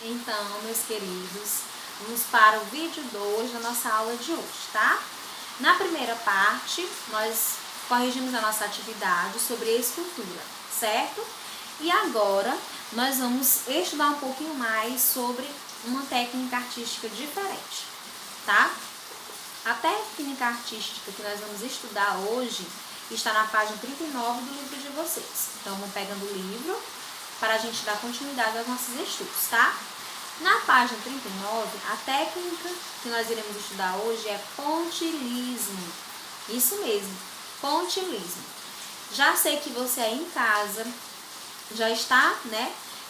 Então, meus queridos, vamos para o vídeo 2 da nossa aula de hoje, tá? Na primeira parte, nós corrigimos a nossa atividade sobre escultura, certo? E agora, nós vamos estudar um pouquinho mais sobre uma técnica artística diferente, tá? A técnica artística que nós vamos estudar hoje está na página 39 do livro de vocês. Então, vamos pegando o livro para a gente dar continuidade aos nossos estudos, tá? Na página 39, a técnica que nós iremos estudar hoje é pontilhismo. Isso mesmo, pontilhismo. Já sei que você aí em casa já está,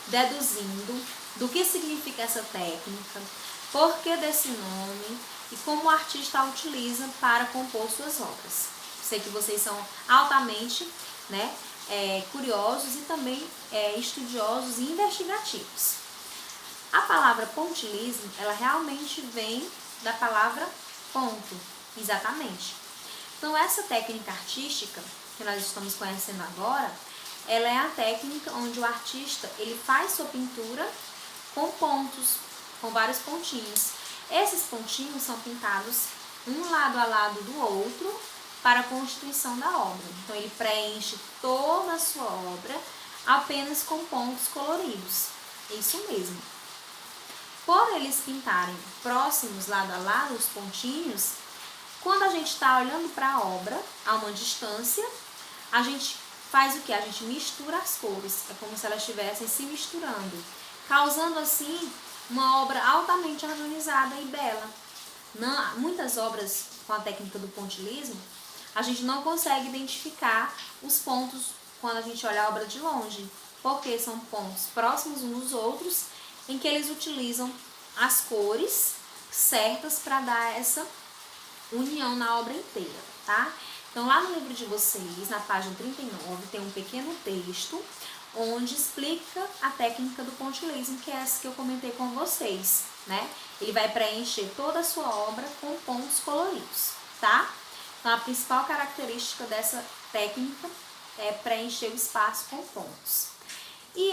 deduzindo do que significa essa técnica, por que desse nome e como o artista a utiliza para compor suas obras. Sei que vocês são altamente, curiosos e também estudiosos e investigativos. A palavra pontilhismo, ela realmente vem da palavra ponto, exatamente. Então, essa técnica artística que nós estamos conhecendo agora, ela é a técnica onde o artista ele faz sua pintura com pontos, com vários pontinhos. Esses pontinhos são pintados um lado a lado do outro para a constituição da obra. Então, ele preenche toda a sua obra apenas com pontos coloridos. Isso mesmo. Por eles pintarem próximos, lado a lado, os pontinhos, quando a gente está olhando para a obra, a uma distância, a gente faz o que? A gente mistura as cores. É como se elas estivessem se misturando, causando assim uma obra altamente harmonizada e bela. Muitas obras com a técnica do pontilhismo, a gente não consegue identificar os pontos quando a gente olha a obra de longe, porque são pontos próximos uns dos outros, em que eles utilizam as cores certas para dar essa união na obra inteira, tá? Então, lá no livro de vocês, na página 39, tem um pequeno texto onde explica a técnica do pontilhismo, que é essa que eu comentei com vocês, né? Ele vai preencher toda a sua obra com pontos coloridos, tá? Então, a principal característica dessa técnica é preencher o espaço com pontos. E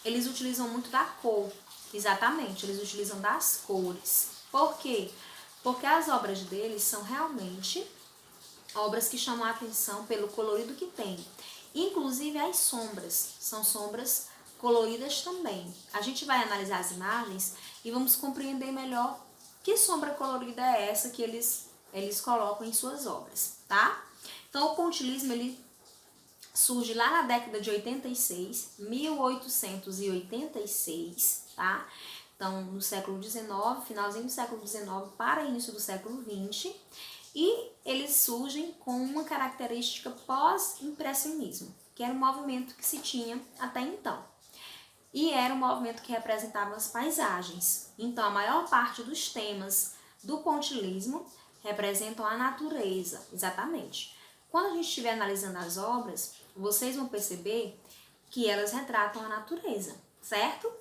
eles utilizam muito da cor, exatamente, eles utilizam das cores. Por quê? Porque as obras deles são realmente obras que chamam a atenção pelo colorido que tem. Inclusive as sombras, são sombras coloridas também. A gente vai analisar as imagens e vamos compreender melhor que sombra colorida é essa que eles colocam em suas obras, tá? Então o pontilhismo, ele surge lá na década de 86, 1886, tá? Então, no século XIX, finalzinho do século XIX para início do século XX, e eles surgem com uma característica pós-impressionismo, que era um movimento que se tinha até então. E era um movimento que representava as paisagens. Então, a maior parte dos temas do pontilhismo representam a natureza, exatamente. Quando a gente estiver analisando as obras, vocês vão perceber que elas retratam a natureza, certo?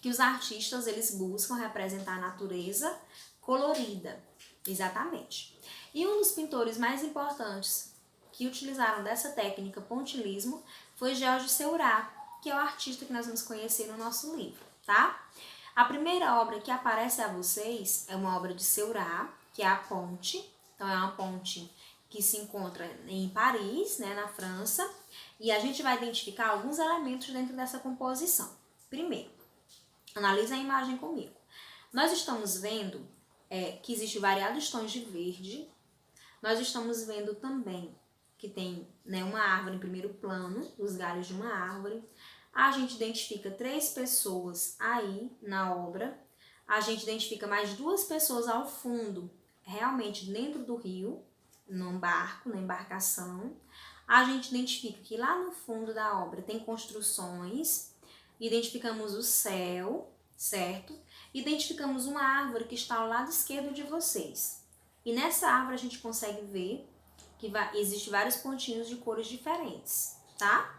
Que os artistas, eles buscam representar a natureza colorida, exatamente. E um dos pintores mais importantes que utilizaram dessa técnica pontilhismo foi Georges Seurat, que é o artista que nós vamos conhecer no nosso livro, tá? A primeira obra que aparece a vocês é uma obra de Seurat, que é a Ponte. Então, é uma ponte que se encontra em Paris, na França, e a gente vai identificar alguns elementos dentro dessa composição. Primeiro, analisa a imagem comigo. Nós estamos vendo que existem variados tons de verde. Nós estamos vendo também que tem uma árvore em primeiro plano, os galhos de uma árvore. A gente identifica 3 pessoas aí na obra. A gente identifica mais 2 pessoas ao fundo, realmente dentro do rio, num barco, na embarcação. A gente identifica que lá no fundo da obra tem construções. Identificamos o céu, certo? Identificamos uma árvore que está ao lado esquerdo de vocês. E nessa árvore a gente consegue ver que existem vários pontinhos de cores diferentes, tá?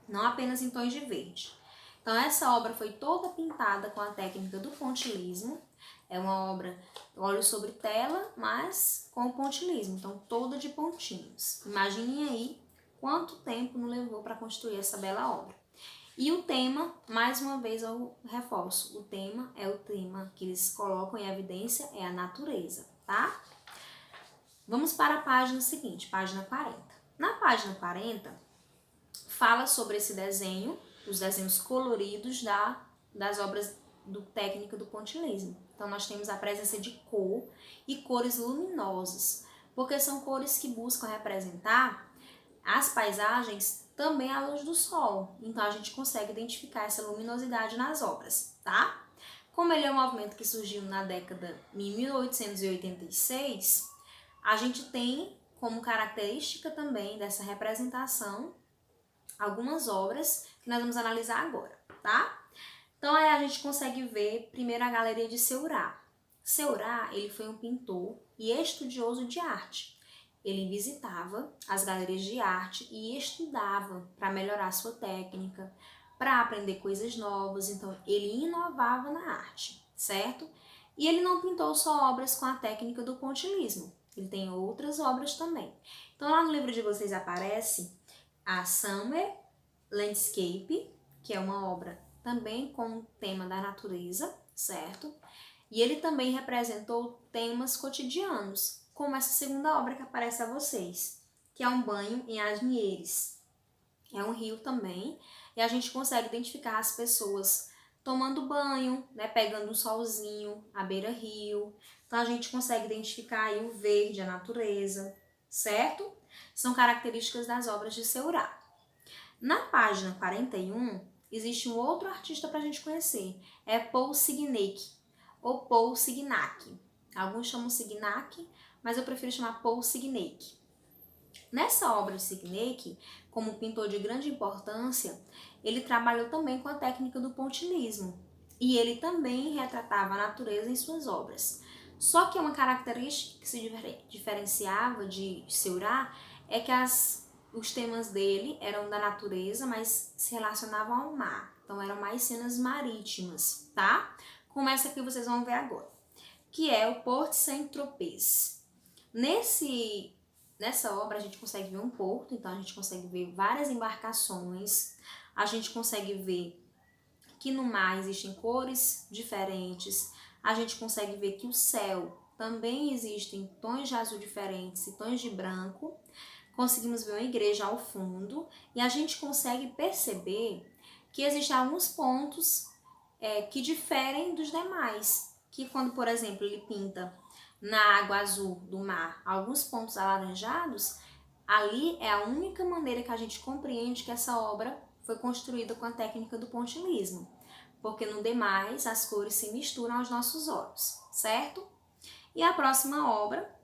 Não apenas em tons de verde. Então, essa obra foi toda pintada com a técnica do pontilhismo. É uma obra óleo sobre tela, mas com pontilhismo. Então, toda de pontinhos. Imaginem aí quanto tempo não levou para construir essa bela obra. E o tema, mais uma vez eu reforço, o tema é o tema que eles colocam em evidência, é a natureza, tá? Vamos para a página seguinte, página 40. Na página 40, fala sobre esse desenho, os desenhos coloridos das obras do técnica do pontilhismo. Então, nós temos a presença de cor e cores luminosas, porque são cores que buscam representar as paisagens também à luz do sol. Então, a gente consegue identificar essa luminosidade nas obras, tá? Como ele é um movimento que surgiu na década de 1886, a gente tem como característica também dessa representação algumas obras que nós vamos analisar agora, tá? Então aí a gente consegue ver primeiro a galeria de Seurat. Seurat, ele foi um pintor e estudioso de arte. Ele visitava as galerias de arte e estudava para melhorar sua técnica, para aprender coisas novas. Então ele inovava na arte, certo? E ele não pintou só obras com a técnica do pontilhismo. Ele tem outras obras também. Então lá no livro de vocês aparece a Summer Landscape, que é uma obra também com o tema da natureza, certo? E ele também representou temas cotidianos, como essa segunda obra que aparece a vocês, que é um banho em Asnieres. É um rio também, e a gente consegue identificar as pessoas tomando banho, né, pegando um solzinho à beira-rio. Então a gente consegue identificar aí o verde, a natureza, certo? São características das obras de Seurat. Na página 41, existe um outro artista para a gente conhecer, é Paul Signac, ou Paul Signac. Alguns chamam Signac, mas eu prefiro chamar Paul Signac. Nessa obra de Signac, como pintor de grande importância, ele trabalhou também com a técnica do pontilhismo, e ele também retratava a natureza em suas obras. Só que uma característica que se diferenciava de Seurat é que os temas dele eram da natureza, mas se relacionavam ao mar. Então eram mais cenas marítimas, tá? Como essa que vocês vão ver agora, que é o Porto Saint-Tropez. Nessa obra a gente consegue ver um porto, então a gente consegue ver várias embarcações, a gente consegue ver que no mar existem cores diferentes, a gente consegue ver que o céu também existem tons de azul diferentes e tons de branco. Conseguimos ver uma igreja ao fundo e a gente consegue perceber que existem alguns pontos que diferem dos demais. Que quando, por exemplo, ele pinta na água azul do mar alguns pontos alaranjados, ali é a única maneira que a gente compreende que essa obra foi construída com a técnica do pontilhismo. Porque no demais as cores se misturam aos nossos olhos, certo? E a próxima obra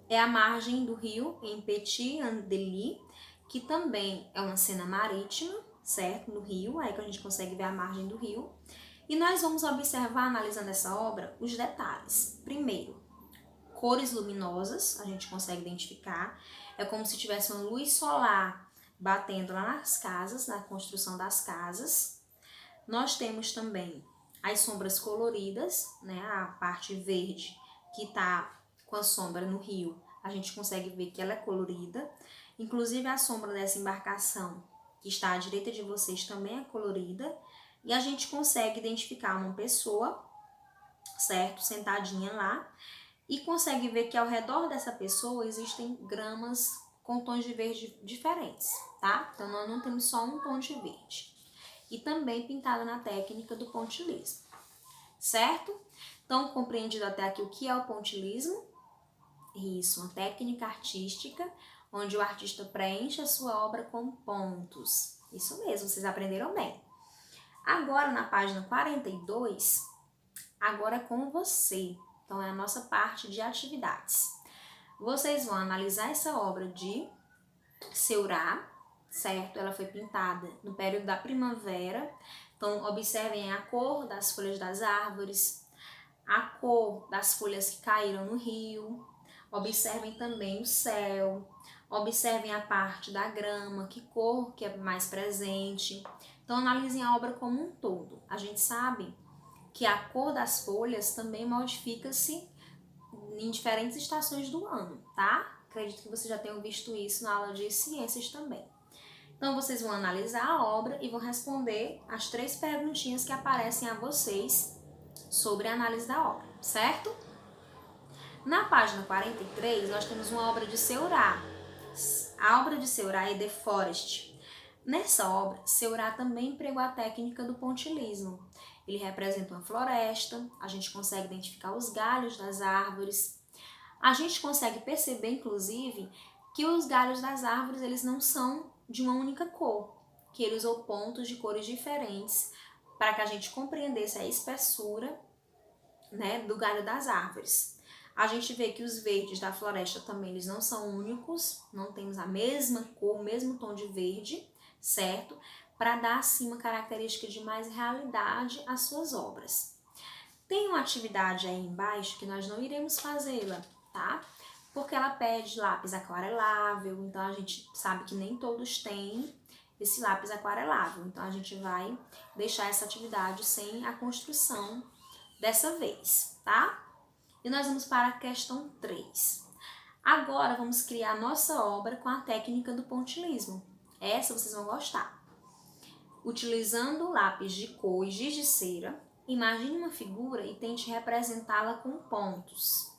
é a margem do rio em Petit-Andely, que também é uma cena marítima, certo? No rio, aí que a gente consegue ver a margem do rio. E nós vamos observar, analisando essa obra, os detalhes. Primeiro, cores luminosas, a gente consegue identificar. É como se tivesse uma luz solar batendo lá nas casas, na construção das casas. Nós temos também as sombras coloridas, né? A parte verde que está com a sombra no rio, a gente consegue ver que ela é colorida. Inclusive a sombra dessa embarcação que está à direita de vocês também é colorida. E a gente consegue identificar uma pessoa, certo? Sentadinha lá. E consegue ver que ao redor dessa pessoa existem gramas com tons de verde diferentes, tá? Então nós não temos só um tom de verde. E também pintada na técnica do pontilhismo, certo? Então, compreendido até aqui o que é o pontilhismo? Isso, uma técnica artística onde o artista preenche a sua obra com pontos. Isso mesmo, vocês aprenderam bem. Agora, na página 42, agora é com você. Então, é a nossa parte de atividades. Vocês vão analisar essa obra de Seurat, certo? Ela foi pintada no período da primavera. Então, observem a cor das folhas das árvores, a cor das folhas que caíram no rio. Observem também o céu. Observem a parte da grama, que cor que é mais presente. Então, analisem a obra como um todo. A gente sabe que a cor das folhas também modifica-se em diferentes estações do ano, tá? Acredito que vocês já tenham visto isso na aula de ciências também. Então, vocês vão analisar a obra e vão responder as 3 perguntinhas que aparecem a vocês sobre a análise da obra, certo? Na página 43, nós temos uma obra de Seurat. A obra de Seurat é The Forest. Nessa obra, Seurat também empregou a técnica do pontilismo. Ele representa uma floresta, a gente consegue identificar os galhos das árvores. A gente consegue perceber, inclusive, que os galhos das árvores eles não são de uma única cor, que ele usou pontos de cores diferentes para que a gente compreendesse a espessura, né, do galho das árvores. A gente vê que os verdes da floresta também eles não são únicos, não temos a mesma cor, o mesmo tom de verde, certo? Para dar assim uma característica de mais realidade às suas obras. Tem uma atividade aí embaixo que nós não iremos fazê-la, tá? Porque ela pede lápis aquarelável, então a gente sabe que nem todos têm esse lápis aquarelável. Então a gente vai deixar essa atividade sem a construção dessa vez, tá? E nós vamos para a questão 3. Agora vamos criar nossa obra com a técnica do pontilismo. Essa vocês vão gostar. Utilizando lápis de cor e giz de cera, imagine uma figura e tente representá-la com pontos.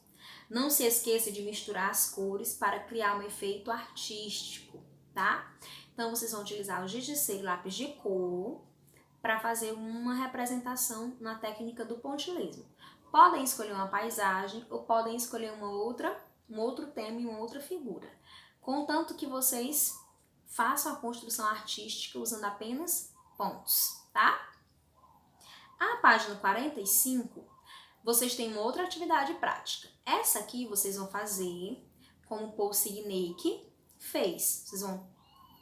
Não se esqueça de misturar as cores para criar um efeito artístico, tá? Então, vocês vão utilizar o giz de cera e lápis de cor para fazer uma representação na técnica do pontilismo. Podem escolher uma paisagem ou podem escolher um outro tema e uma outra figura. Contanto que vocês façam a construção artística usando apenas pontos, tá? A página 45, vocês têm uma outra atividade prática. Essa aqui vocês vão fazer como Paul Signac fez. Vocês vão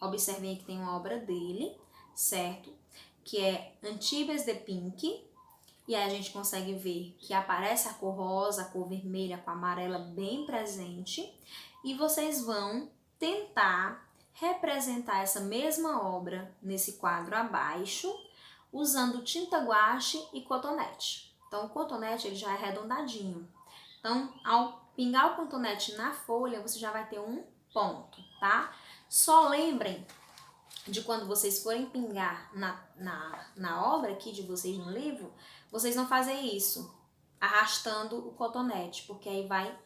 observar que tem uma obra dele, certo? Que é Antibes de Pink. E aí a gente consegue ver que aparece a cor rosa, a cor vermelha, a cor amarela bem presente. E vocês vão tentar representar essa mesma obra nesse quadro abaixo, usando tinta guache e cotonete. Então o cotonete ele já é arredondadinho. Então ao pingar o cotonete na folha, você já vai ter um ponto, tá? Só lembrem de quando vocês forem pingar na obra aqui de vocês no livro, vocês não fazem isso arrastando o cotonete, porque aí vai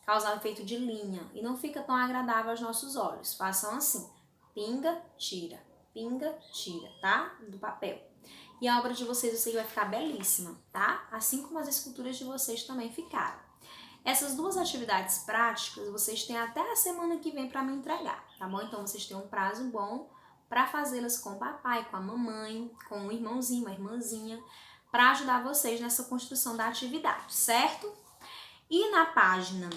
causar um efeito de linha e não fica tão agradável aos nossos olhos. Façam assim, pinga, tira, tá? Do papel. E a obra de vocês eu sei que vai ficar belíssima, tá? Assim como as esculturas de vocês também ficaram. Essas 2 atividades práticas vocês têm até a semana que vem para me entregar, tá bom? Então vocês têm um prazo bom para fazê-las com o papai, com a mamãe, com o irmãozinho, uma irmãzinha, para ajudar vocês nessa construção da atividade, certo? E na página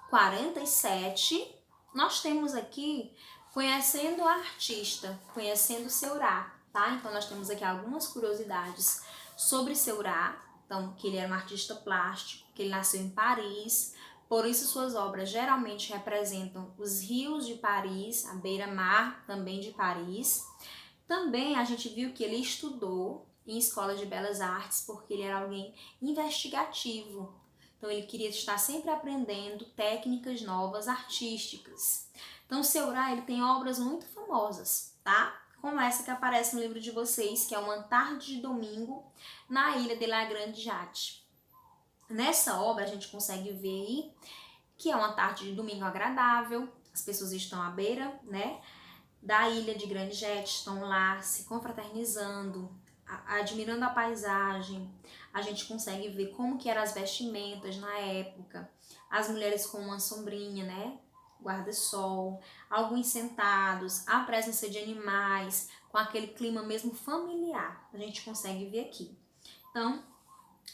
47, nós temos aqui conhecendo a artista, conhecendo Seurat, tá? Então nós temos aqui algumas curiosidades sobre Seurat, então que ele era um artista plástico, que ele nasceu em Paris. Por isso, suas obras geralmente representam os rios de Paris, a beira-mar também de Paris. Também a gente viu que ele estudou em escola de belas artes porque ele era alguém investigativo. Então, ele queria estar sempre aprendendo técnicas novas artísticas. Então, Seurat ele tem obras muito famosas, tá? Como essa que aparece no livro de vocês, que é Uma Tarde de Domingo na Ilha de La Grande Jatte. Nessa obra a gente consegue ver aí que é uma tarde de domingo agradável, as pessoas estão à beira, né, da ilha de Grande Jatte, estão lá se confraternizando, admirando a paisagem. A gente consegue ver como que eram as vestimentas na época, as mulheres com uma sombrinha, né, guarda-sol, alguns sentados, a presença de animais, com aquele clima mesmo familiar, a gente consegue ver aqui. Então,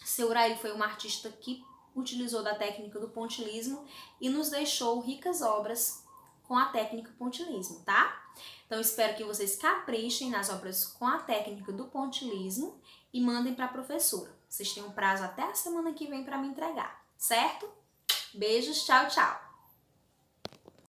Seurat foi uma artista que utilizou da técnica do pontilismo e nos deixou ricas obras com a técnica pontilismo, tá? Então, espero que vocês caprichem nas obras com a técnica do pontilismo e mandem para a professora. Vocês têm um prazo até a semana que vem para me entregar, certo? Beijos, tchau, tchau!